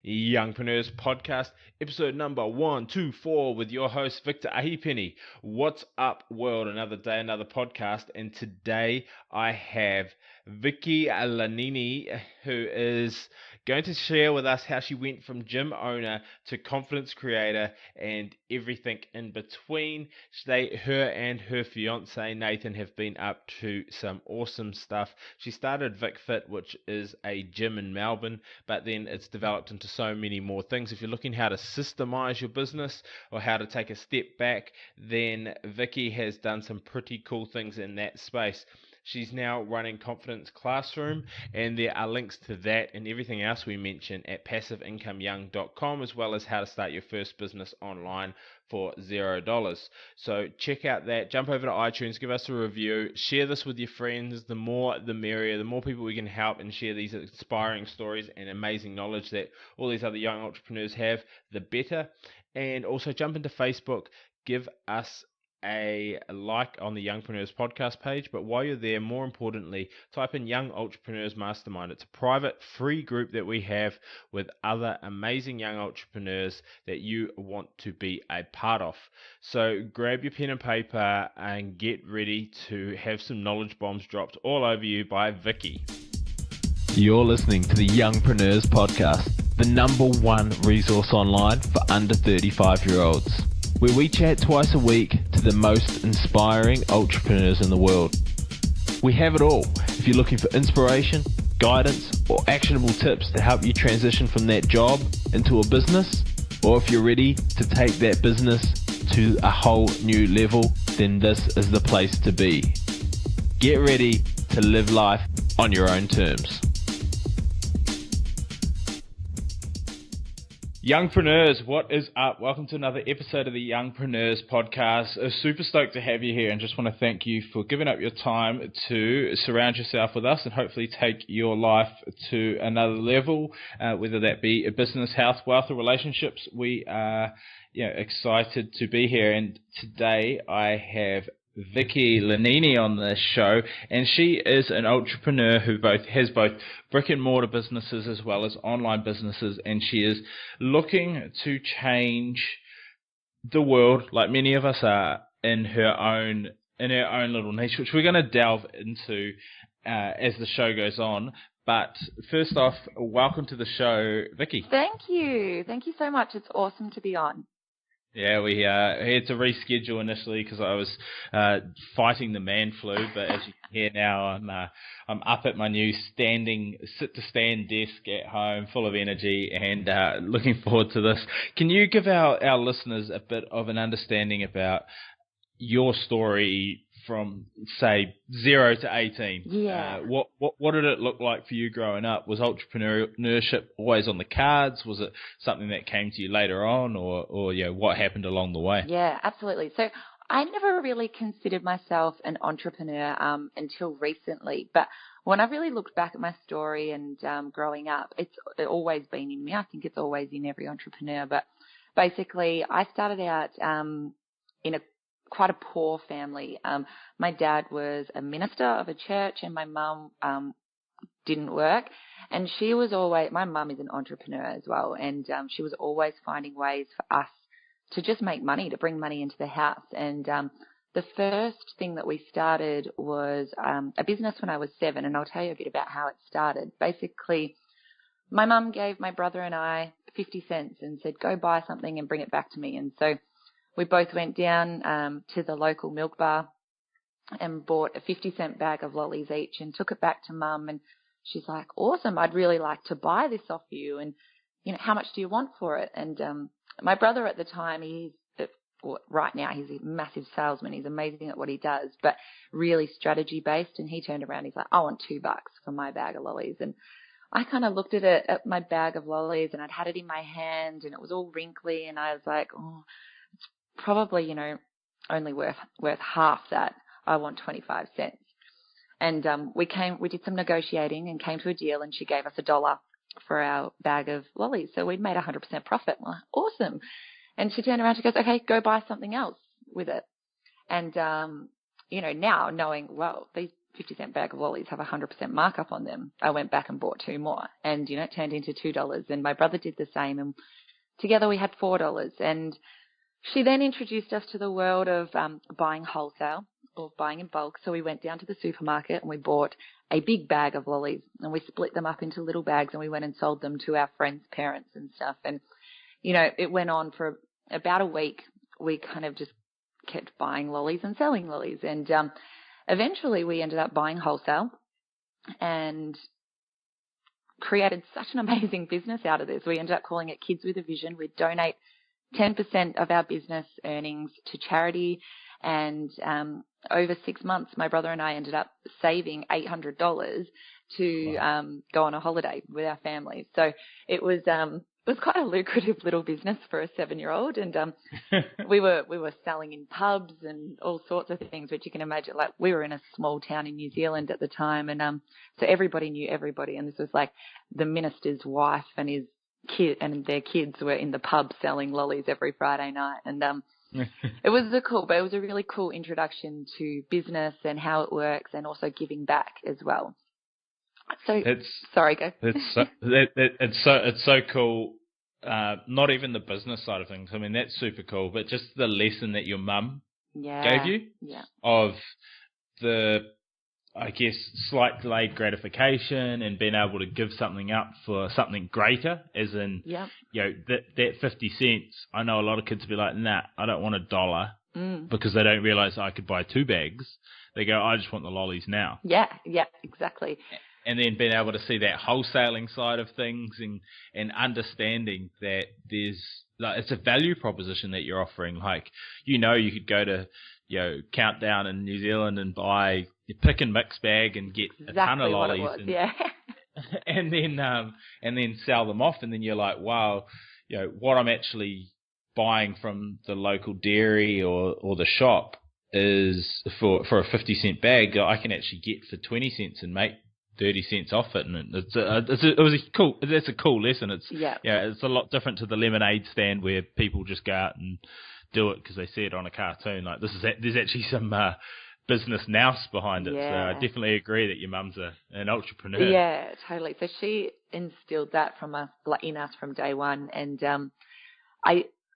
Youngpreneurs Podcast, episode number 124 with your host, Victor Ahipenny. What's up, world? Another day, another podcast, and today I have Vicki Lanini, who is going to share with us how she went from gym owner to confidence creator and everything in between. Her and her fiancé Nathan have been up to some awesome stuff. She started Vic Fit, which is a gym in Melbourne, but then it's developed into so many more things. If you're looking how to systemize your business or how to take a step back, then Vicki has done some pretty cool things in that space. She's now running Confidence Classroom, and there are links to that and everything else we mention at passiveincomeyoung.com, as well as how to start your first business online for $0. So check out that, jump over to iTunes, give us a review, share this with your friends. The more the merrier. The more people we can help and share these inspiring stories and amazing knowledge that all these other young entrepreneurs have, the better. And also jump into Facebook, give us a like on the Youngpreneurs podcast page, but while you're there, more importantly, type in Young Entrepreneurs Mastermind. It's a private free group that we have with other amazing young entrepreneurs that you want to be a part of. So grab your pen and paper and get ready to have some knowledge bombs dropped all over you by Vicki. You're listening to the Youngpreneurs podcast, the number one resource online for under 35-year-olds. Where we chat twice a week to the most inspiring entrepreneurs in the world. We have it all. If you're looking for inspiration, guidance, or actionable tips to help you transition from that job into a business, or if you're ready to take that business to a whole new level, then this is the place to be. Get ready to live life on your own terms. Youngpreneurs, what is up? Welcome to another episode of the Youngpreneurs podcast. Super stoked to have you here, and just want to thank you for giving up your time to surround yourself with us and hopefully take your life to another level, whether that be a business, health, wealth, or relationships. We are excited to be here, and today I have Vicki Lanini on the show, and she is an entrepreneur who has both brick and mortar businesses as well as online businesses, and she is looking to change the world, like many of us are, in her own little niche, which we're going to delve into as the show goes on. But first off, welcome to the show, Vicki. Thank you so much. It's awesome to be on. Yeah, we had to reschedule initially because I was fighting the man flu, but as you can hear now, I'm up at my new sit-to-stand desk at home, full of energy, and looking forward to this. Can you give our listeners a bit of an understanding about your story from, say, 0 to 18? Yeah. What did it look like for you growing up? Was entrepreneurship always on the cards? Was it something that came to you later on, or what happened along the way? Yeah, absolutely. So I never really considered myself an entrepreneur until recently. But when I really looked back at my story and growing up, it's always been in me. I think it's always in every entrepreneur. But basically, I started out in quite a poor family. My dad was a minister of a church, and my mum didn't work. And my mum is an entrepreneur as well, and she was always finding ways for us to just make money, to bring money into the house. And the first thing that we started was a business when I was 7, and I'll tell you a bit about how it started. Basically, my mum gave my brother and I 50 cents and said, go buy something and bring it back to me. And so we both went down to the local milk bar and bought a 50-cent bag of lollies each and took it back to Mum. And she's like, awesome, I'd really like to buy this off you. And, how much do you want for it? And my brother at the time, right now, he's a massive salesman. He's amazing at what he does, but really strategy-based. And he turned around, he's like, I want $2 for my bag of lollies. And I kind of looked at my bag of lollies, and I'd had it in my hand, and it was all wrinkly. And I was like, oh, probably, only worth half that. I want 25 cents. And we did some negotiating and came to a deal, and she gave us $1 for our bag of lollies. So we'd made 100% profit. We're like, awesome. And she turned around, she goes, okay, go buy something else with it. And, now knowing, well, these 50-cent bag of lollies have a 100% markup on them. I went back and bought 2 more, and, it turned into $2. And my brother did the same, and together we had $4. And she then introduced us to the world of buying wholesale or buying in bulk. So we went down to the supermarket and we bought a big bag of lollies, and we split them up into little bags, and we went and sold them to our friends' parents and stuff. And, it went on for about a week. We kind of just kept buying lollies and selling lollies. And eventually we ended up buying wholesale and created such an amazing business out of this. We ended up calling it Kids with a Vision. We'd donate 10% of our business earnings to charity. And over 6 months, my brother and I ended up saving $800 to go on a holiday with our families. So it was quite a lucrative little business for a 7-year-old. And we were selling in pubs and all sorts of things, which you can imagine. Like, we were in a small town in New Zealand at the time, and so everybody knew everybody. And this was like the minister's wife and his kid and their kids were in the pub selling lollies every Friday night. And it was a really cool introduction to business and how it works, and also giving back as well. So sorry, go. It's so cool. Not even the business side of things. I mean, that's super cool, but just the lesson that your mum gave you of the, I guess, slight delayed gratification and being able to give something up for something greater, as in, that 50 cents. I know a lot of kids will be like, nah, I don't want $1 because they don't realize I could buy 2 bags. They go, I just want the lollies now. Yeah, exactly. And then being able to see that wholesaling side of things and understanding that there's, like, it's a value proposition that you're offering. Like, you could go to, Countdown in New Zealand and buy your pick and mix bag and get a ton of lollies. What it was, and then sell them off. And then you're like, wow, what I'm actually buying from the local dairy or the shop is for a 50-cent bag, I can actually get for 20 cents and make 30 cents off it. And that's a cool lesson. It's a lot different to the lemonade stand where people just go out and do it because they see it on a cartoon. Like, there's actually some business nous behind it. So I definitely agree that your mum's an entrepreneur. Yeah, totally. So she instilled that in us from day one. And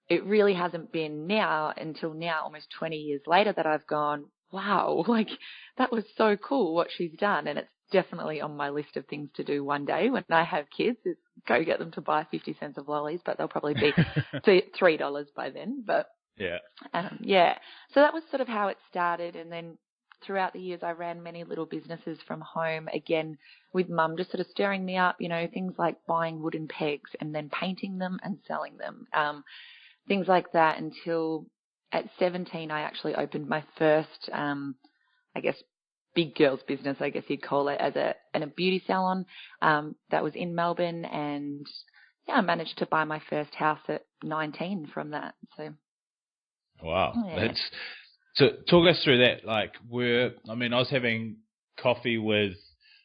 it really hasn't been until now, almost 20 years later, that I've gone, wow, like, that was so cool what she's done. And it's definitely on my list of things to do one day when I have kids, is go get them to buy 50 cents of lollies, but they'll probably be $3 by then. But so that was sort of how it started. And then throughout the years, I ran many little businesses from home, again, with mum just sort of stirring me up, things like buying wooden pegs and then painting them and selling them, things like that, until at 17, I actually opened my first, big girls business, I guess you'd call it, in a beauty salon that was in Melbourne. And I managed to buy my first house at 19 from that. So, wow, so talk us through that. Like, I was having coffee with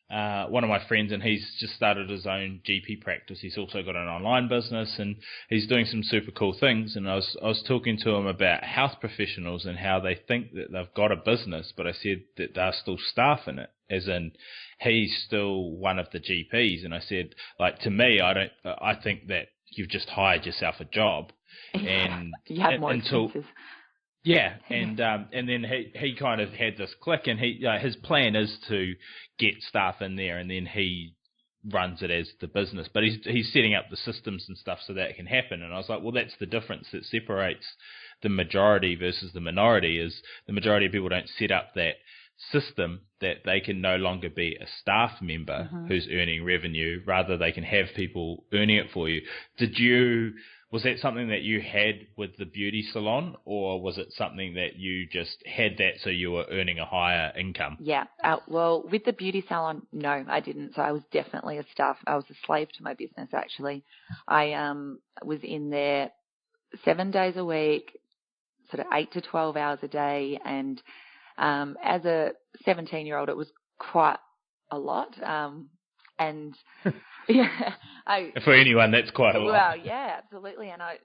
one of my friends, and he's just started his own GP practice. He's also got an online business, and he's doing some super cool things. And I was talking to him about health professionals and how they think that they've got a business, but I said that they're still staff in it, as in he's still one of the GPs. And I said, like, to me, I think that you've just hired yourself a job, and you have more expenses. Yeah, and then he kind of had this click, and his plan is to get staff in there, and then he runs it as the business. But he's setting up the systems and stuff so that it can happen. And I was like, well, that's the difference that separates the majority versus the minority, is the majority of people don't set up that system that they can no longer be a staff member who's earning revenue, rather they can have people earning it for you. Was that something that you had with the beauty salon, or was it something that you just had that so you were earning a higher income? Yeah. Well, with the beauty salon, no, I didn't. So I was definitely a staff. I was a slave to my business, actually. I was in there 7 days a week, sort of 8 to 12 hours a day. And as a 17-year-old, it was quite a lot. And yeah, for anyone, that's quite a lot. Well, yeah, absolutely. And I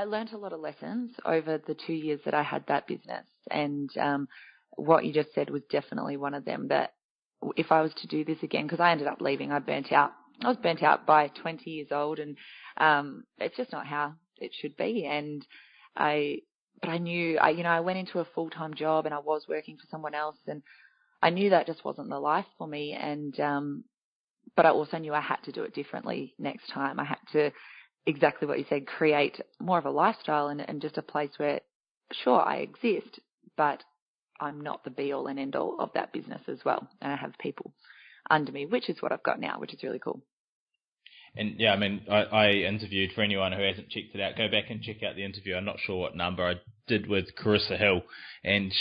learnt a lot of lessons over the 2 years that I had that business. And what you just said was definitely one of them, that if I was to do this again, because I ended up leaving, I was burnt out by 20 years old, and it's just not how it should be. But I knew, I went into a full-time job and I was working for someone else, and I knew that just wasn't the life for me. And but I also knew I had to do it differently next time. I had to, exactly what you said, create more of a lifestyle and just a place where, sure, I exist, but I'm not the be-all and end-all of that business as well. And I have people under me, which is what I've got now, which is really cool. And yeah, I mean, I interviewed, for anyone who hasn't checked it out, go back and check out the interview. I'm not sure what number I did with Carissa Hill, and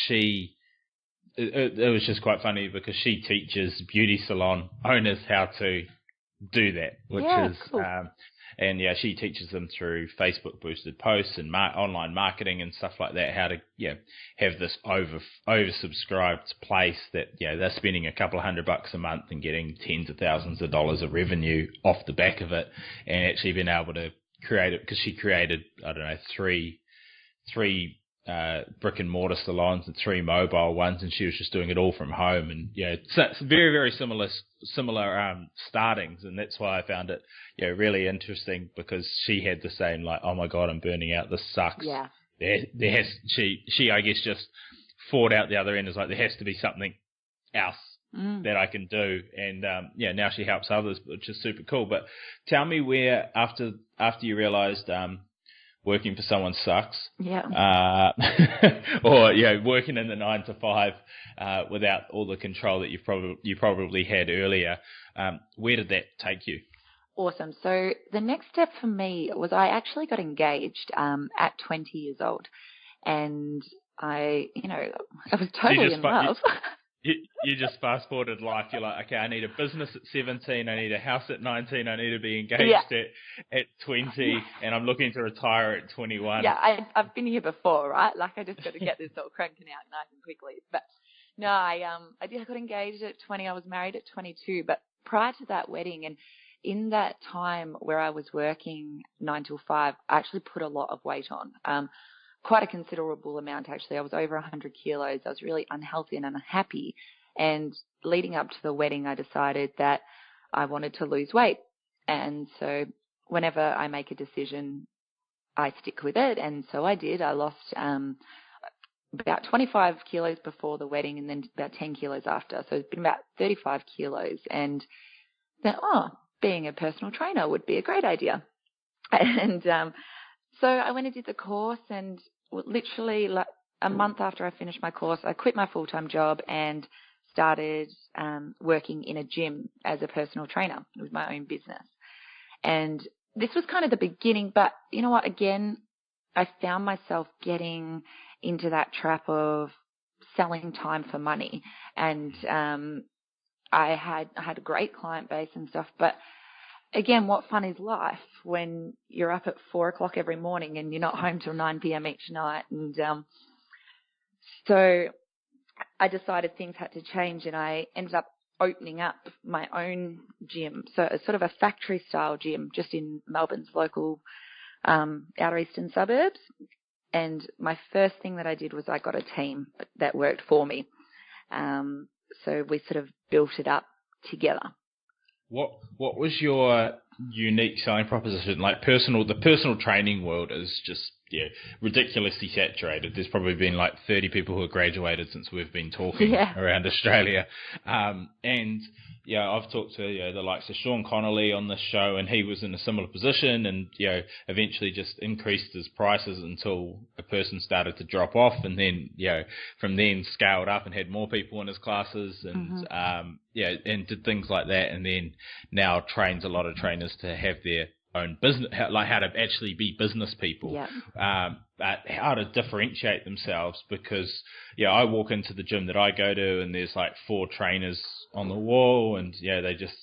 it was just quite funny because she teaches beauty salon owners how to do that, which is cool. And yeah, she teaches them through Facebook boosted posts and online marketing and stuff like that, how to have this oversubscribed place that they're spending a couple of $100 a month and getting tens of thousands of dollars of revenue off the back of it, and actually being able to create it, because she created, I don't know, three brick and mortar salons and 3 mobile ones, and she was just doing it all from home. And so it's very, very similar startings, and that's why I found it really interesting, because she had the same, like, oh my god, I'm burning out, this sucks. Yeah. She I guess just fought out the other end, is like, there has to be something else that I can do, and now she helps others, which is super cool. But tell me, where after you realized working for someone sucks. Yeah. Or working in the 9 to 5 without all the control that you probably had earlier. Where did that take you? Awesome. So the next step for me was I actually got engaged at 20 years old, and I was totally in love. You just fast forwarded life. You're like, okay, I need a business at 17, I need a house at 19, I need to be engaged at 20, and I'm looking to retire at 21. Yeah, I've been here before, right? Like, I just got to get this all cranking out nice and quickly. But no, I got engaged at 20. I was married at 22. But prior to that wedding, and in that time where I was working 9 till 5, I actually put a lot of weight on. Quite a considerable amount, actually. I was over 100 kilos. I was really unhealthy and unhappy. And leading up to the wedding, I decided that I wanted to lose weight. And so whenever I make a decision, I stick with it. And so I did. I lost about 25 kilos before the wedding, and then about 10 kilos after. So it's been about 35 kilos. And then, being a personal trainer would be a great idea. And so I went and did the course, and literally like a month after I finished my course, I quit my full-time job and started working in a gym as a personal trainer with my own business. And this was kind of the beginning, but you know what? Again, I found myself getting into that trap of selling time for money. And I had a great client base and stuff, but again, what fun is life when you're up at 4 o'clock every morning and you're not home till 9 p.m. each night? And so I decided things had to change, and I ended up opening up my own gym. So it's sort of a factory-style gym just in Melbourne's local outer eastern suburbs. And my first thing that I did was I got a team that worked for me. So we sort of built it up together. What was your unique selling proposition? Like the personal training world is just ridiculously saturated. There's probably been like 30 people who have graduated since we've been talking around Australia. And I've talked to the likes of Sean Connolly on this show, and he was in a similar position, and eventually just increased his prices until a person started to drop off, and then from then scaled up and had more people in his classes, and and did things like that, and then now trains a lot of trainers to have their own business, like how to actually be business people, but how to differentiate themselves, because I walk into the gym that I go to and there's like 4 trainers on the wall, and they just,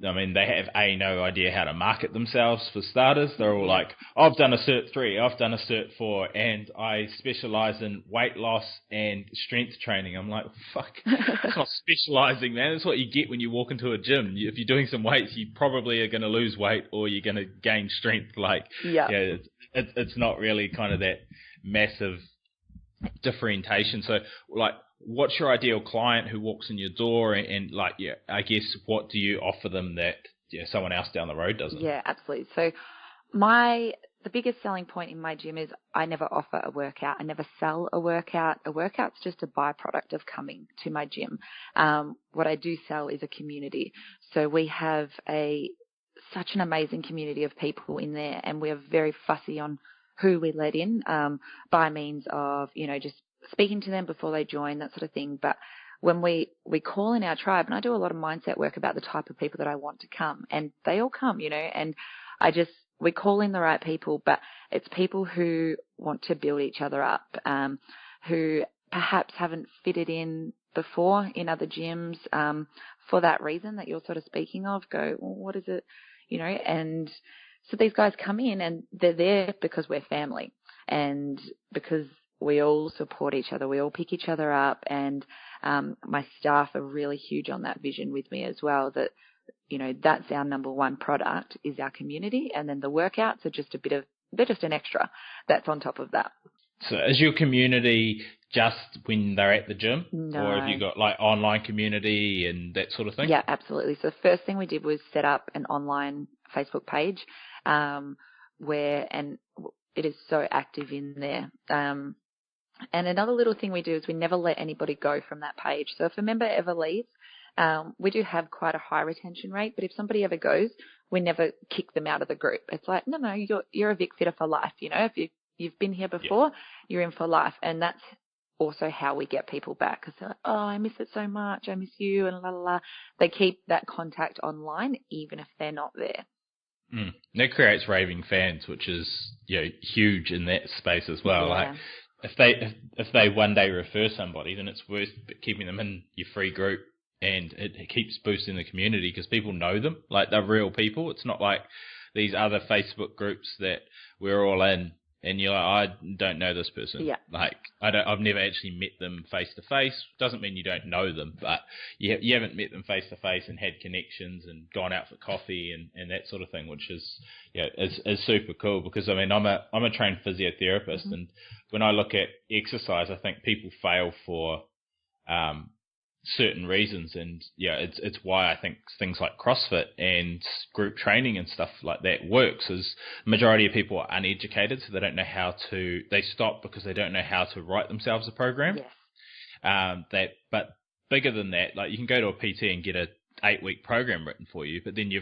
they have no idea how to market themselves for starters. They're all like, I've done a Cert 3, I've done a Cert 4, and I specialize in weight loss and strength training. I'm like, fuck, that's not specializing, man. That's what you get when you walk into a gym. If you're doing some weights, you probably are going to lose weight or you're going to gain strength. Like, it's not really kind of that massive differentiation. So, like, what's your ideal client who walks in your door, and like, yeah, I guess what do you offer them that someone else down the road doesn't? Yeah, absolutely. So the biggest selling point in my gym is I never offer a workout. I never sell a workout. A workout's just a byproduct of coming to my gym. What I do sell is a community. So we have such an amazing community of people in there, and we're very fussy on who we let in, by means of, just speaking to them before they join, that sort of thing. But when we call in our tribe, and I do a lot of mindset work about the type of people that I want to come, and they all come, and we call in the right people, but it's people who want to build each other up, who perhaps haven't fitted in before in other gyms, for that reason that you're sort of speaking of, well, what is it, and so these guys come in and they're there because we're family and because we all support each other. We all pick each other up, and my staff are really huge on that vision with me as well, that, that's our number one product is our community, and then the workouts are just they're just an extra that's on top of that. So is your community just when they're at the gym? No. Or have you got like online community and that sort of thing? Yeah, absolutely. So the first thing we did was set up an online Facebook page, and it is so active in there. And another little thing we do is we never let anybody go from that page. So if a member ever leaves, we do have quite a high retention rate, but if somebody ever goes, we never kick them out of the group. It's like, no, you're a Vic Fitter for life. If you've been here before, you're in for life. And that's also how we get people back, because they're like, oh, I miss it so much. I miss you, and la, la, la. They keep that contact online, even if they're not there. That creates raving fans, which is huge in that space as well. Yeah. Like if they one day refer somebody, then it's worth keeping them in your free group, and it keeps boosting the community because people know them, like they're real people. It's not like these other Facebook groups that we're all in, and you're like, I don't know this person. Yeah. Like I've never actually met them face to face. Doesn't mean you don't know them, but you haven't met them face to face and had connections and gone out for coffee and that sort of thing, which is is super cool. Because I mean, I'm a trained physiotherapist, and when I look at exercise, I think people fail for certain reasons, and it's why I think things like CrossFit and group training and stuff like that works, is majority of people are uneducated, so they don't know they stop because they don't know how to write themselves a program. Yes. But bigger than that, like you can go to a PT and get a 8-week program written for you, but then you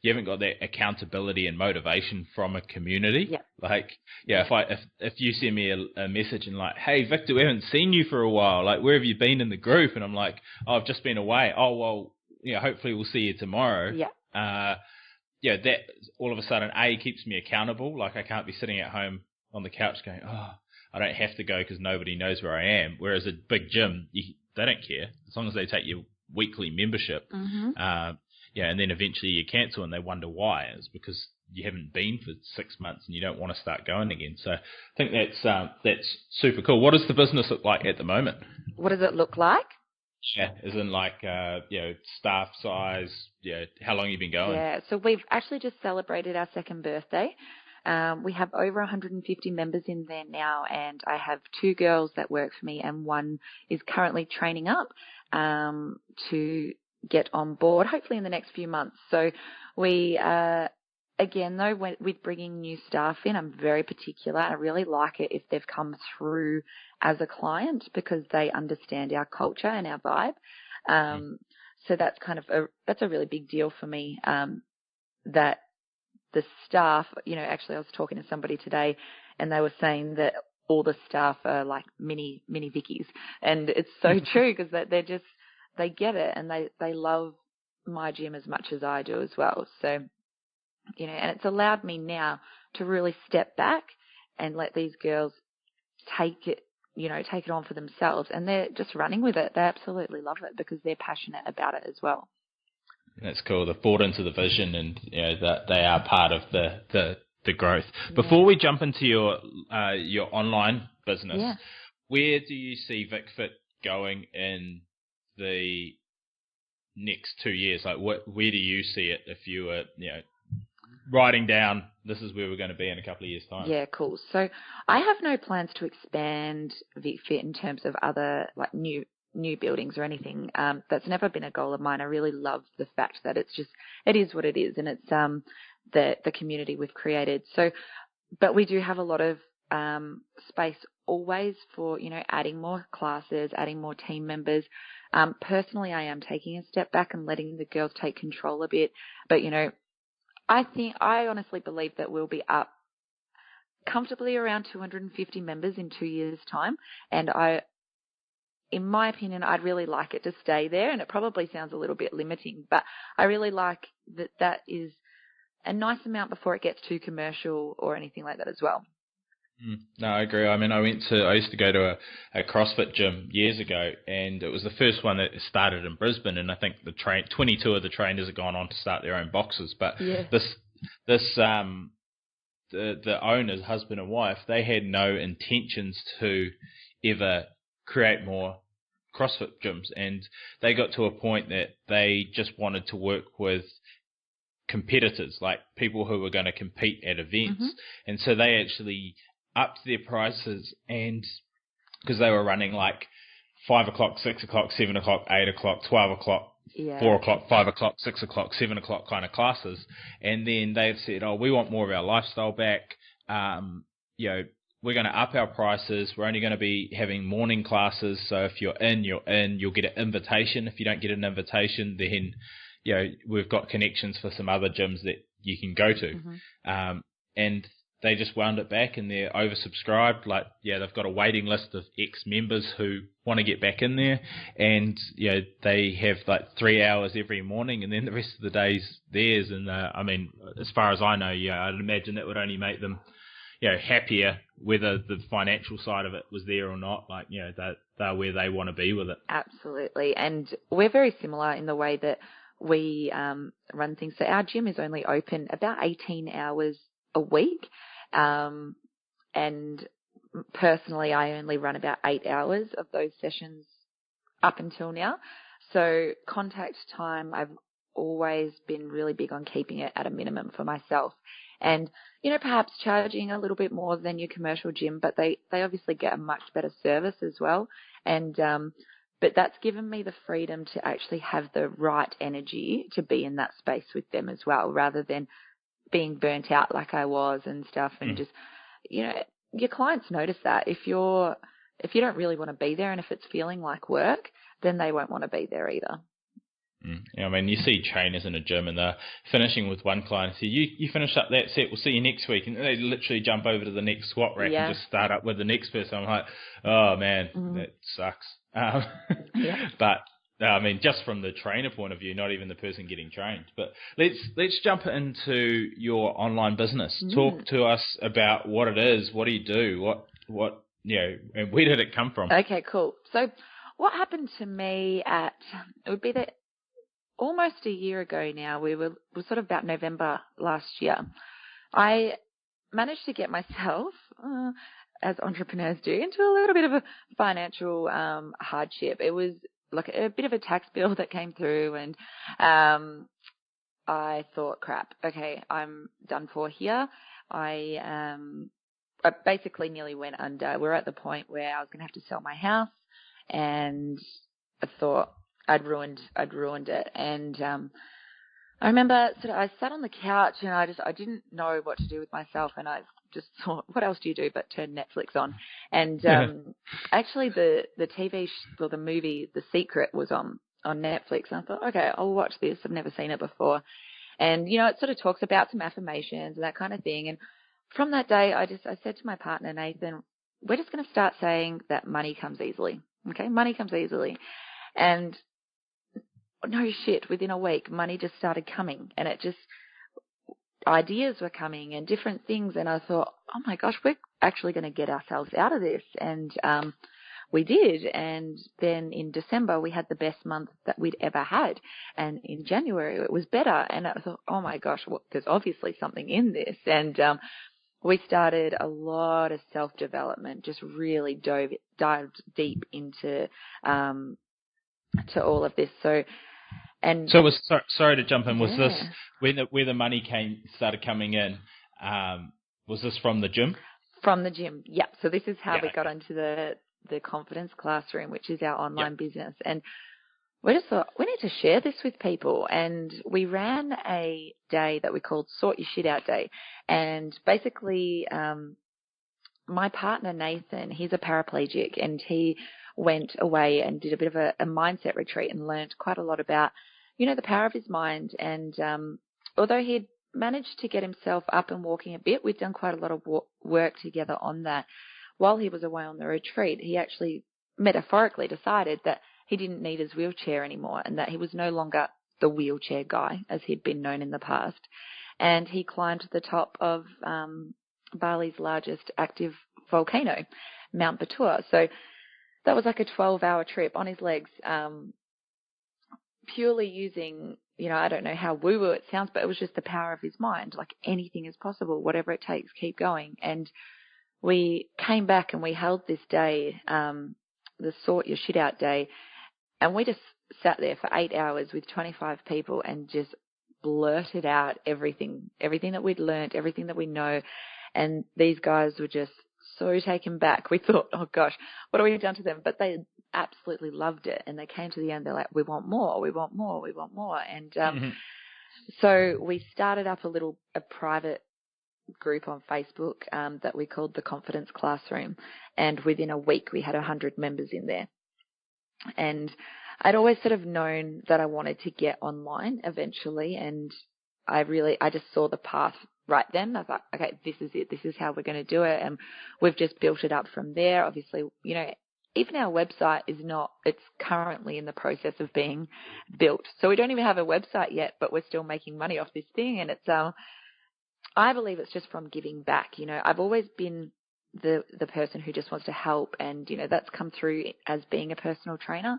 haven't got that accountability and motivation from a community. Yeah. Like, if you send me a message and like, hey Victor, we haven't seen you for a while, like where have you been in the group? And I'm like, oh, I've just been away. Oh well, hopefully we'll see you tomorrow. Yeah. That all of a sudden keeps me accountable. Like I can't be sitting at home on the couch going, oh, I don't have to go because nobody knows where I am. Whereas a big gym, they don't care as long as they take your weekly membership. And then eventually you cancel and they wonder why. It's because you haven't been for 6 months and you don't want to start going again. So I think that's super cool. What does the business look like at the moment? What does it look like? Yeah, as in like staff size. How long have you been going? Yeah, so we've actually just celebrated our second birthday. We have over 150 members in there now, and I have 2 girls that work for me, and one is currently training up to get on board, hopefully in the next few months. So we, again, though, with bringing new staff in, I'm very particular. I really like it if they've come through as a client because they understand our culture and our vibe. So that's that's a really big deal for me, that the staff, actually I was talking to somebody today and they were saying that all the staff are like mini Vickies, and it's so true because they get it and they love my gym as much as I do as well. So, and it's allowed me now to really step back and let these girls take it on for themselves, and they're just running with it. They absolutely love it because they're passionate about it as well. That's cool. They've bought into the vision, and that they are part of the growth. Before we jump into your online business, where do you see VicFit going in the next 2 years? Like, where do you see it if you were writing down this is where we're going to be in a couple of years' time? Yeah, cool. So I have no plans to expand VicFit in terms of other like new new buildings or anything. That's never been a goal of mine. I really love the fact that it is what it is, and it's the community we've created. So, but we do have a lot of space always for, adding more classes, adding more team members. Personally, I am taking a step back and letting the girls take control a bit. But, I honestly believe that we'll be up comfortably around 250 members in 2 years' time. And in my opinion, I'd really like it to stay there. And it probably sounds a little bit limiting, but I really like that is a nice amount before it gets too commercial or anything like that as well. No, I agree. I mean, I used to go to a CrossFit gym years ago, and it was the first one that started in Brisbane, and I think 22 of the trainers have gone on to start their own boxes. But yeah. The owners, husband and wife, they had no intentions to ever create more CrossFit gyms, and they got to a point that they just wanted to work with competitors, like people who were going to compete at events. Mm-hmm. And so they actually upped their prices, and because they were running like 5 o'clock, 6 o'clock, 7 o'clock, 8 o'clock, 12 o'clock, 4 o'clock, 5 o'clock, 6 o'clock, 7 o'clock kind of classes. And then they've said, we want more of our lifestyle back. We're going to up our prices. We're only going to be having morning classes. So if you're in, you'll get an invitation. If you don't get an invitation, then, we've got connections for some other gyms that you can go to. Mm-hmm. And they just wound it back, and they're oversubscribed. They've got a waiting list of ex-members who want to get back in there, and they have like 3 hours every morning, and then the rest of the day's theirs. And as far as I know, I'd imagine that would only make them, happier, whether the financial side of it was there or not. They're where they want to be with it. Absolutely, and we're very similar in the way that we run things. So our gym is only open about 18 hours a week. And personally, I only run about 8 hours of those sessions up until now. So contact time, I've always been really big on keeping it at a minimum for myself. And, perhaps charging a little bit more than your commercial gym, but they obviously get a much better service as well. And, but that's given me the freedom to actually have the right energy to be in that space with them as well, rather than being burnt out like I was and stuff. And just, your clients notice that if you don't really want to be there, and if it's feeling like work, then they won't want to be there either. You see trainers in a gym, and they're finishing with one client and say, you finish up that set, we'll see you next week. And they literally jump over to the next squat rack and just start up with the next person. I'm like, oh man, that sucks. But just from the trainer point of view, not even the person getting trained. But let's jump into your online business. Talk to us about what it is. What do you do? And where did it come from? Okay, cool. So what happened to me it would be that almost a year ago now, we were sort of about November last year, I managed to get myself, as entrepreneurs do, into a little bit of a financial hardship. It was like a bit of a tax bill that came through, and I thought, crap, okay, I'm done for here. I basically nearly went under. We're at the point where I was going to have to sell my house, and I thought I'd ruined it. And I remember I sat on the couch, and I didn't know what to do with myself, and I just thought, what else do you do but turn Netflix on? And actually the the movie The Secret was on Netflix, and I thought, okay, I'll watch this. I've never seen it before. And it sort of talks about some affirmations and that kind of thing. And from that day, I said to my partner Nathan, we're just going to start saying that money comes easily. Okay, money comes easily. And no shit, within a week, money just started coming, and ideas were coming and different things. And I thought, oh my gosh, we're actually going to get ourselves out of this. And we did. And then in December, we had the best month that we'd ever had. And in January, it was better. And I thought, oh my gosh, there's obviously something in this. And we started a lot of self-development, just really dived deep into to all of this. So sorry to jump in. Was this where the money started coming in? Was this from the gym? From the gym, yeah. So this is how we got into the the Confidence Classroom, which is our online business. And we just thought, we need to share this with people. And we ran a day that we called Sort Your Shit Out Day. And basically, my partner, Nathan, he's a paraplegic, and he went away and did a bit of a mindset retreat and learned quite a lot about, the power of his mind. And although he'd managed to get himself up and walking a bit, we'd done quite a lot of work together on that. While he was away on the retreat, he actually metaphorically decided that he didn't need his wheelchair anymore and that he was no longer the wheelchair guy as he'd been known in the past. And he climbed to the top of Bali's largest active volcano, Mount Batur. So that was like a 12-hour trip on his legs, purely using, I don't know how woo-woo it sounds, but it was just the power of his mind. Like, anything is possible, whatever it takes, keep going. And we came back and we held this day, the Sort Your Shit Out Day, and we just sat there for 8 hours with 25 people and just blurted out everything that we'd learnt, everything that we know. And these guys were just so taken back. We thought, oh gosh, what have we done to them? But they absolutely loved it. And they came to the end, they're like, we want more, we want more, we want more. And so we started up a private group on Facebook that we called the Confidence Classroom, and within a week we had 100 members in there. And I'd always sort of known that I wanted to get online eventually, and I just saw the path right then. I was like, okay, this is it, this is how we're going to do it, and we've just built it up from there. Obviously, even our website it's currently in the process of being built, so we don't even have a website yet, but we're still making money off this thing. And it's I believe it's just from giving back. I've always been the person who just wants to help, and, that's come through as being a personal trainer.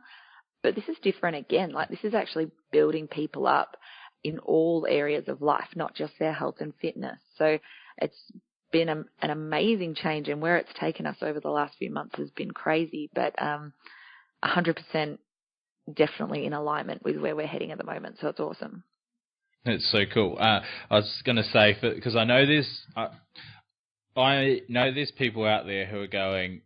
But this is different again. Like, this is actually building people up in all areas of life, not just their health and fitness. So it's been an amazing change, and where it's taken us over the last few months has been crazy, but 100% definitely in alignment with where we're heading at the moment. So it's awesome. It's so cool. I was going to say, because I know there's people out there who are going,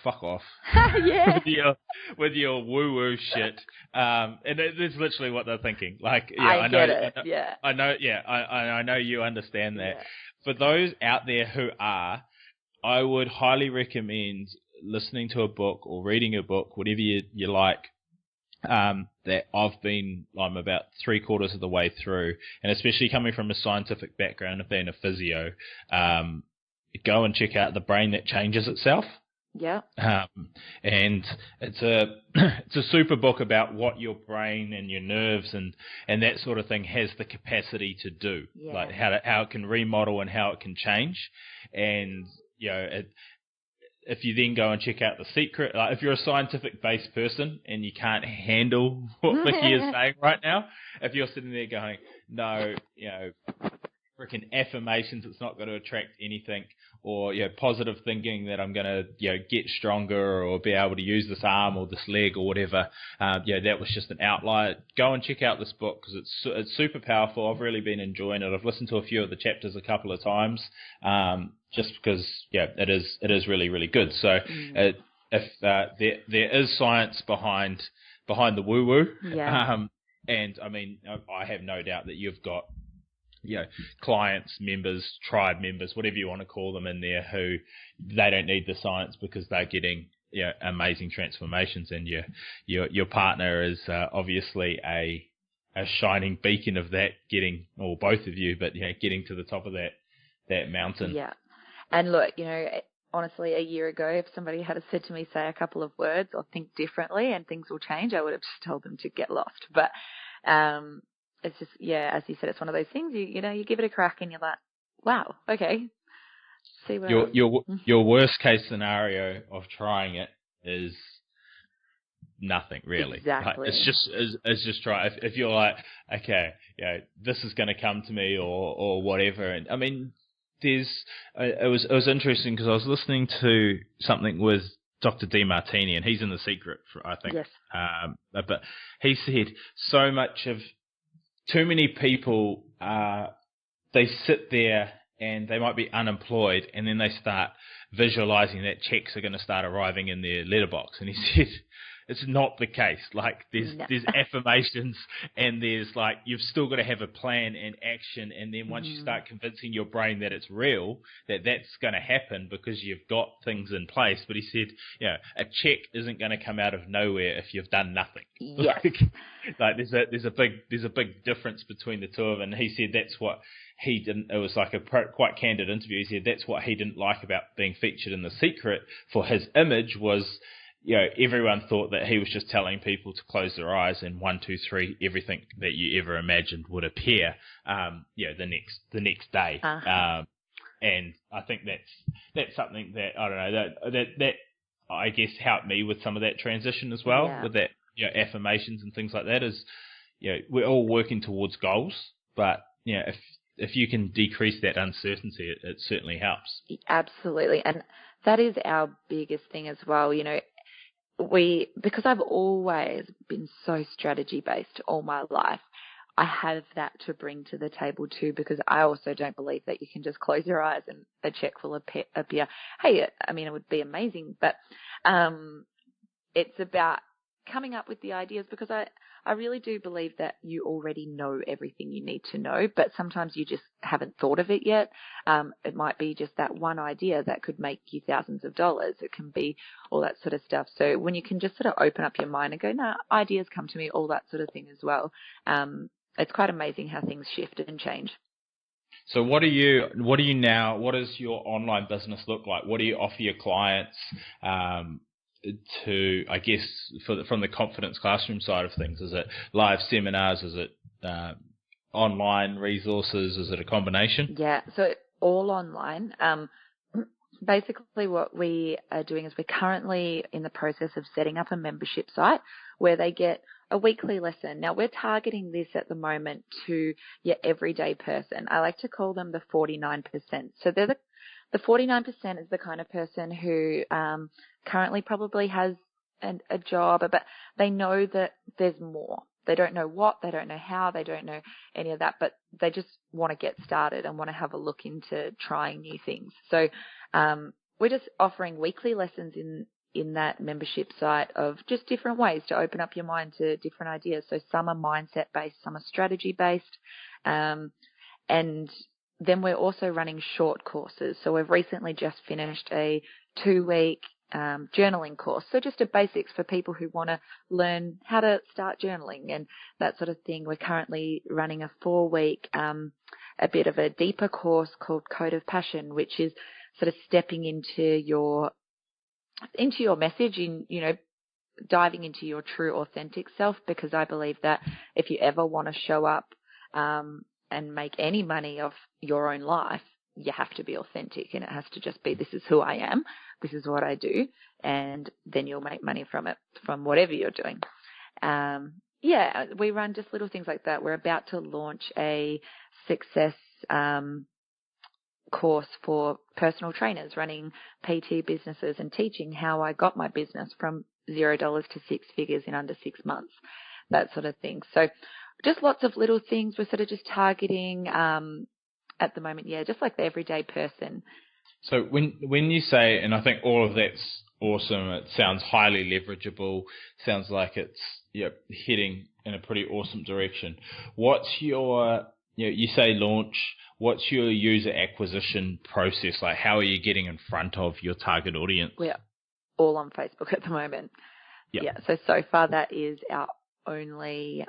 fuck off. Yeah. with your woo-woo shit. And it's literally what they're thinking. Like, yeah, I get it. Yeah. I know, yeah, I know you understand that. Yeah. For those out there who are, I would highly recommend listening to a book or reading a book, whatever you like, that I'm about 3/4 of the way through, and especially coming from a scientific background of being a physio, go and check out The Brain That Changes Itself. Yeah. And it's a super book about what your brain and your nerves and that sort of thing has the capacity to do, like how it can remodel and how it can change. And if you then go and check out The Secret, like if you're a scientific-based person and you can't handle what Vicki is saying right now, if you're sitting there going, no, freaking affirmations, it's not going to attract anything, or positive thinking that I'm going to get stronger or be able to use this arm or this leg or whatever, that was just an outlier. Go and check out this book because it's super powerful. I've really been enjoying it. I've listened to a few of the chapters a couple of times, just because it is really, really good. So if there is science behind the woo woo, and I mean I have no doubt that you've got clients, members, tribe members, whatever you want to call them in there, who they don't need the science because they're getting amazing transformations, and your partner is obviously a shining beacon of that, or both of you, but getting to the top of that mountain. Yeah. And look, honestly, a year ago, if somebody had said to me, say a couple of words or think differently and things will change, I would have just told them to get lost. But it's just, as you said, it's one of those things, you give it a crack and you're like, wow, okay. See where your worst case scenario of trying it is nothing, really. Exactly. Like, it's just try. If you're like, okay, this is going to come to me or whatever. And I mean, it was interesting because I was listening to something with Dr. DeMartini, and he's in The Secret, I think. Yes. But he said too many people, they sit there and they might be unemployed, and then they start visualizing that checks are going to start arriving in their letterbox. And he said, it's not the case. Like there's affirmations, and there's like, you've still got to have a plan and action. And then once you start convincing your brain that it's real, that that's going to happen because you've got things in place. But he said, a check isn't going to come out of nowhere if you've done nothing. Yes. like there's a big difference between the two of them. And he said that's what he didn't. It was like a quite candid interview. He said that's what he didn't like about being featured in The Secret for his image was, everyone thought that he was just telling people to close their eyes and 1, 2, 3, everything that you ever imagined would appear, the next day. And I think that's something that I don't know that I guess helped me with some of that transition as well, with that affirmations and things like that. Is we're all working towards goals, but if you can decrease that uncertainty, it certainly helps. Absolutely, and that is our biggest thing as well. Because I've always been so strategy based all my life, I have that to bring to the table too, because I also don't believe that you can just close your eyes and a check will appear. Hey, I mean, it would be amazing, but it's about coming up with the ideas, because I really do believe that you already know everything you need to know, but sometimes you just haven't thought of it yet. It might be just that one idea that could make you thousands of dollars. It can be all that sort of stuff. So when you can just sort of open up your mind and go, ideas come to me, all that sort of thing as well. It's quite amazing how things shift and change. So what does your online business look like? What do you offer your clients? To, I guess, from the confidence classroom side of things? Is it live seminars? Is it online resources? Is it a combination? Yeah, so all online. Basically what we are doing is we're currently in the process of setting up a membership site where they get a weekly lesson. Now, we're targeting this at the moment to your everyday person. I like to call them the 49%. So they're the 49% is the kind of person who currently probably has a job, but they know that there's more. They don't know what, they don't know how, they don't know any of that, but they just want to get started and want to have a look into trying new things. So we're just offering weekly lessons in that membership site of just different ways to open up your mind to different ideas. So some are mindset-based, some are strategy-based, and then we're also running short courses. So we've recently just finished a 2-week journaling course. So just a basics for people who want to learn how to start journaling and that sort of thing. We're currently running a 4-week, a bit of a deeper course called Code of Passion, which is sort of stepping into your message, diving into your true authentic self, because I believe that if you ever want to show up and make any money of your own life, you have to be authentic, and it has to just be, this is who I am, this is what I do, and then you'll make money from it, from whatever you're doing. We run just little things like that. We're about to launch a success course for personal trainers running PT businesses and teaching how I got my business from $0 to 6 figures in under 6 months, that sort of thing. So just lots of little things. We're sort of just targeting at the moment, just like the everyday person. So when you say, and I think all of that's awesome, it sounds highly leverageable, sounds like it's heading in a pretty awesome direction. What's your, you say launch, what's your user acquisition process like? How are you getting in front of your target audience? We're all on Facebook at the moment. Yep. Yeah, so far that is our only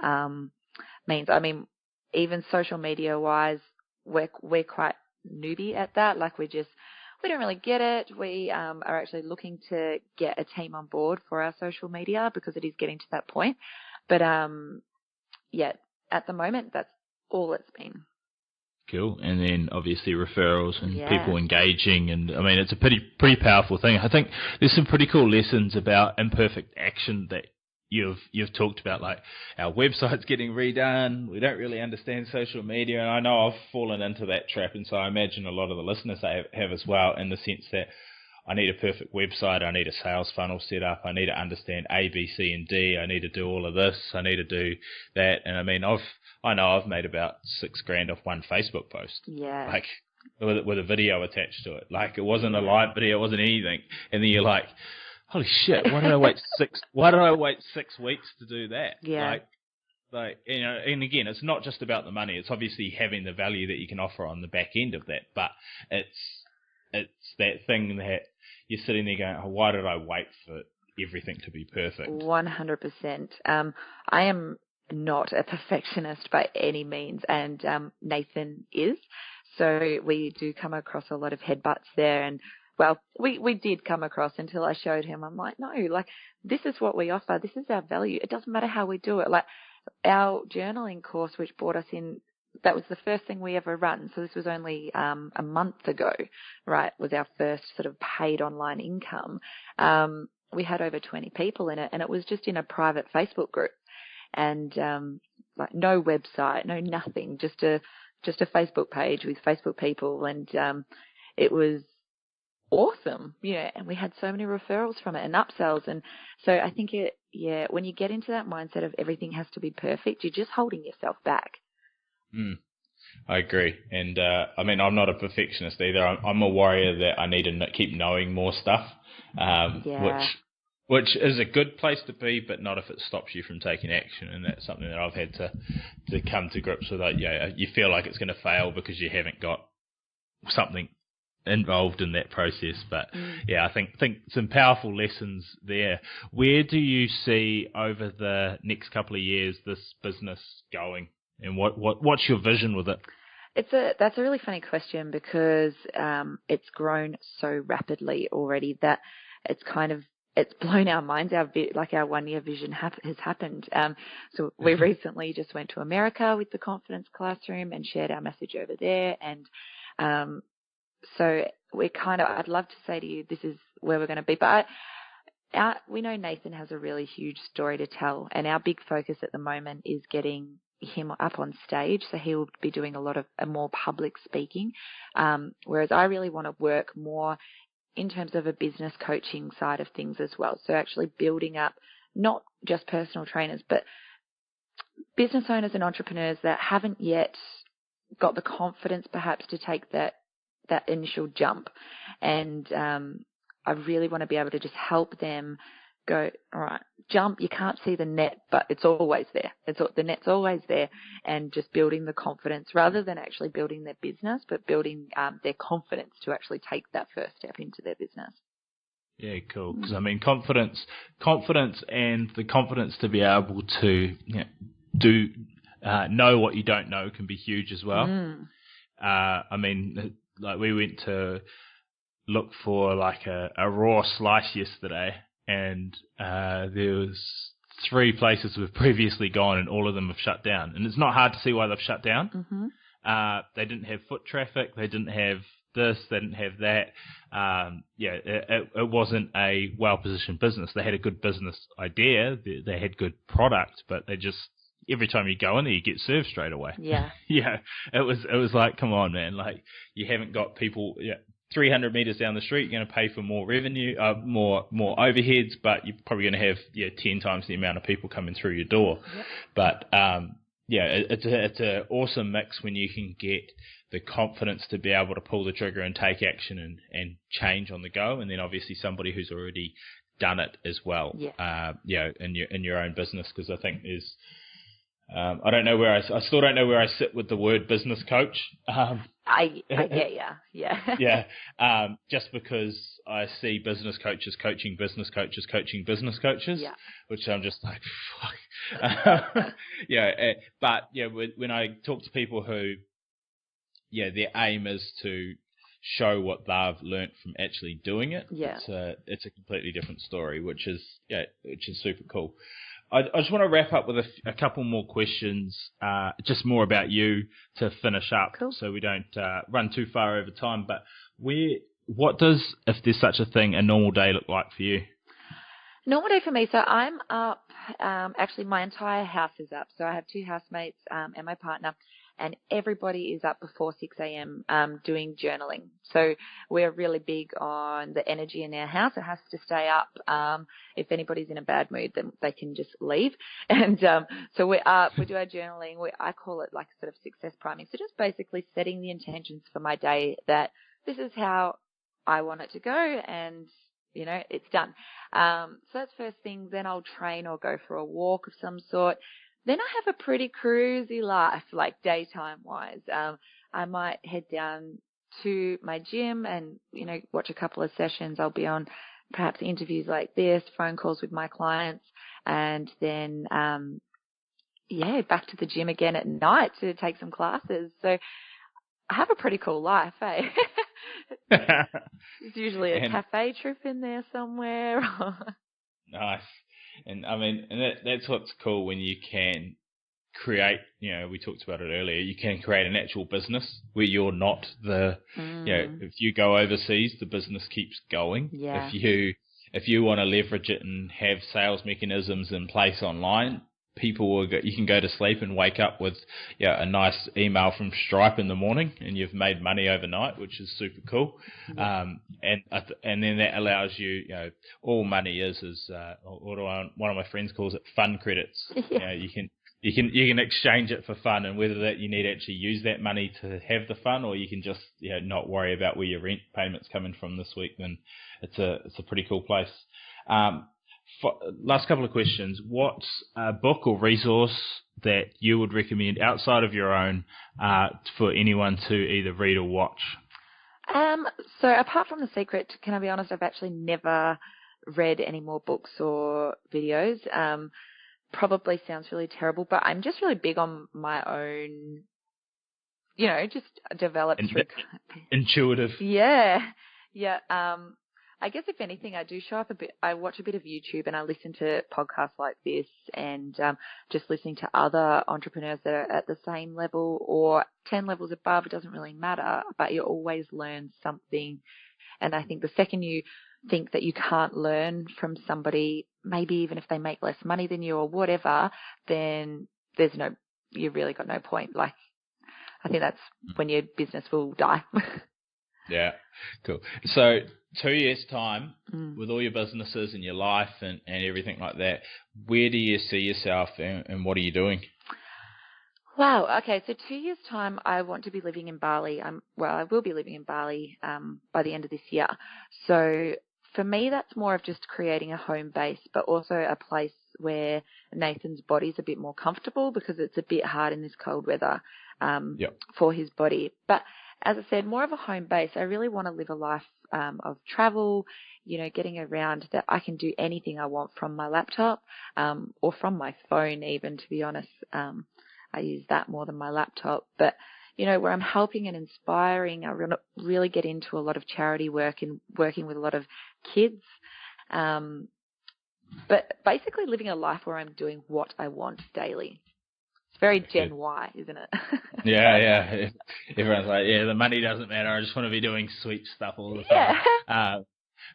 means. I mean, even social media wise, we're quite newbie at that. Like we don't really get it. We are actually looking to get a team on board for our social media because it is getting to that point. But at the moment, that's all it's been. Cool. And then obviously referrals and people engaging, and I mean it's a pretty powerful thing. I think there's some pretty cool lessons about imperfect action that you've talked about, like our website's getting redone. We don't really understand social media, and I know I've fallen into that trap, and so I imagine a lot of the listeners have as well, in the sense that I need a perfect website, I need a sales funnel set up, I need to understand A, B, C, and D, I need to do all of this, I need to do that. And I mean, I know I've made about $6,000 off one Facebook post. Yeah. Like, with a video attached to it. Like, it wasn't a live video, it wasn't anything. And then you're like, holy shit, why did I wait 6 weeks to do that? Yeah. Like, you know, and again, it's not just about the money. It's obviously having the value that you can offer on the back end of that. But it's that thing that you're sitting there going, oh, why did I wait for everything to be perfect? 100%. I am not a perfectionist by any means, and Nathan is. So we do come across a lot of headbutts there. And, well, we did come across until I showed him. I'm like, no, like, this is what we offer. This is our value. It doesn't matter how we do it. Like, our journaling course, which brought us in, that was the first thing we ever run. So this was only a month ago, right, was our first sort of paid online income. We had over 20 people in it, and it was just in a private Facebook group. And like, no website, no nothing, just a Facebook page with Facebook people. And it was awesome, and we had so many referrals from it and upsells. And so I think when you get into that mindset of everything has to be perfect, you're just holding yourself back. I agree. And I mean, I'm not a perfectionist either. I'm a warrior that I need to keep knowing more stuff, which is a good place to be, but not if it stops you from taking action. And that's something that I've had to come to grips with. You feel like it's going to fail because you haven't got something involved in that process. But I think some powerful lessons there. Where do you see over the next couple of years this business going, and what's your vision with it? That's a really funny question, because it's grown so rapidly already that it's blown our minds. Our 1 year vision has happened. So we recently just went to America with the Confidence Classroom and shared our message over there. And so I'd love to say to you, this is where we're going to be. But we know Nathan has a really huge story to tell, and our big focus at the moment is getting him up on stage. So he'll be doing a lot of more public speaking, whereas I really want to work more in terms of a business coaching side of things as well. So actually building up not just personal trainers, but business owners and entrepreneurs that haven't yet got the confidence perhaps to take that initial jump. And I really want to be able to just help them go, all right, jump. You can't see the net, but it's always there. The net's always there. And just building the confidence rather than actually building their business, but building their confidence to actually take that first step into their business. Yeah, cool. Because I mean, confidence, and the confidence to be able to know what you don't know can be huge as well. I mean, like, we went to look for like a raw slice yesterday, and there was 3 places we've previously gone, and all of them have shut down. And it's not hard to see why they've shut down. Mm-hmm. They didn't have foot traffic. They didn't have this. They didn't have that. It wasn't a well-positioned business. They had a good business idea. They had good product, but they just, every time you go in there, you get served straight away. Yeah. It was like, come on, man. Like, you haven't got people 300 meters down the street. You're going to pay for more revenue, more overheads, but you're probably going to have 10 times the amount of people coming through your door. Yep. But it's an awesome mix when you can get the confidence to be able to pull the trigger and take action and change on the go, and then obviously somebody who's already done it as well. In your own business, because I think there's I don't know where I still don't know where I sit with the word business coach. I get ya. Yeah. Just because I see business coaches coaching business coaches coaching business coaches, which I'm just like, fuck. But when I talk to people who, their aim is to show what they've learnt from actually doing it. It's a completely different story, which is super cool. I just want to wrap up with a couple more questions, just more about you to finish up, so we don't run too far over time. But what does, if there's such a thing, a normal day look like for you? Normal day for me, so I'm up, actually my entire house is up. So I have 2 housemates and my partner, and everybody is up before 6 a.m. Doing journaling. So we're really big on the energy in our house. It has to stay up. If anybody's in a bad mood, then they can just leave. And so we're up, we do our journaling. I call it like sort of success priming. So just basically setting the intentions for my day that this is how I want it to go, and it's done. So that's first thing. Then I'll train or go for a walk of some sort. Then I have a pretty cruisy life, like daytime wise. I might head down to my gym and, watch a couple of sessions. I'll be on perhaps interviews like this, phone calls with my clients, and then, back to the gym again at night to take some classes. So I have a pretty cool life, eh? There's usually a cafe trip in there somewhere. Nice. And I mean, that's what's cool when you can create, we talked about it earlier, you can create an actual business where you're not if you go overseas, the business keeps going. Yeah. If you want to leverage it and have sales mechanisms in place online, you can go to sleep and wake up with a nice email from Stripe in the morning, and you've made money overnight, which is super cool. Yeah. And then that allows you, all money is one of my friends calls it fun credits. Yeah. You can exchange it for fun, and whether that you need to actually use that money to have the fun, or you can just not worry about where your rent payment's coming from this week, then it's a pretty cool place. Last couple of questions. What's a book or resource that you would recommend outside of your own for anyone to either read or watch? So apart from The Secret, can I be honest, I've actually never read any more books or videos. Probably sounds really terrible, but I'm just really big on my own, just developed through intuitive. Yeah. I guess if anything, I do show up a bit. I watch a bit of YouTube and I listen to podcasts like this, and just listening to other entrepreneurs that are at the same level or 10 levels above. It doesn't really matter, but you always learn something. And I think the second you think that you can't learn from somebody, maybe even if they make less money than you or whatever, then you really got no point. Like, I think that's when your business will die. Yeah, cool. So 2 years' time, with all your businesses and your life and everything like that, where do you see yourself and what are you doing? Wow. Okay. So 2 years' time, I want to be living in Bali. I will be living in Bali by the end of this year. So for me, that's more of just creating a home base, but also a place where Nathan's body's a bit more comfortable, because it's a bit hard in this cold weather for his body. But as I said, more of a home base. I really want to live a life of travel, getting around, that I can do anything I want from my laptop or from my phone even, to be honest. I use that more than my laptop. But, where I'm helping and inspiring, I really get into a lot of charity work and working with a lot of kids. But basically living a life where I'm doing what I want daily. Very Gen Y, isn't it? Yeah. Everyone's like, the money doesn't matter. I just want to be doing sweet stuff all the time. Yeah.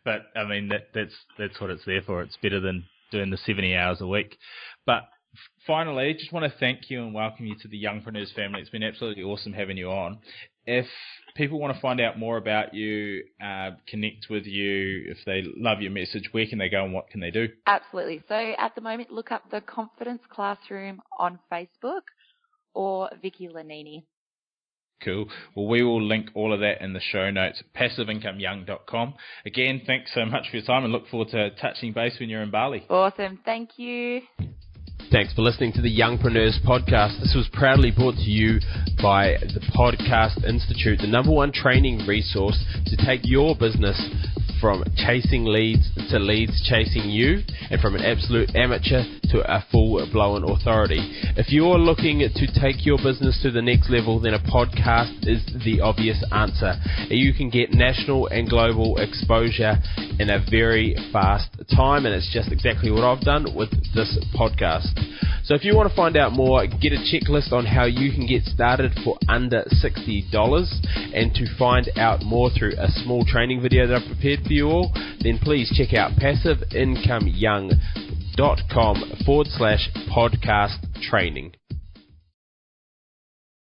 But I mean, that's what it's there for. It's better than doing the 70 hours a week. But finally, just want to thank you and welcome you to the Youngpreneurs family. It's been absolutely awesome having you on. If people want to find out more about you, connect with you, if they love your message, where can they go and what can they do? Absolutely. So at the moment, look up the Confidence Classroom on Facebook or Vicki Lanini. Cool. Well, we will link all of that in the show notes, passiveincomeyoung.com. Again, thanks so much for your time and look forward to touching base when you're in Bali. Awesome. Thank you. Thanks for listening to the Youngpreneurs podcast. This was proudly brought to you by the Podcast Institute, the #1 training resource to take your business from chasing leads to leads chasing you, and from an absolute amateur to a full-blown authority. If you're looking to take your business to the next level, then a podcast is the obvious answer. You can get national and global exposure in a very fast time, and it's just exactly what I've done with this podcast. So if you want to find out more, get a checklist on how you can get started for under $60, and to find out more through a small training video that I've prepared for you all, then please check out passiveincomeyoung.com/podcast training.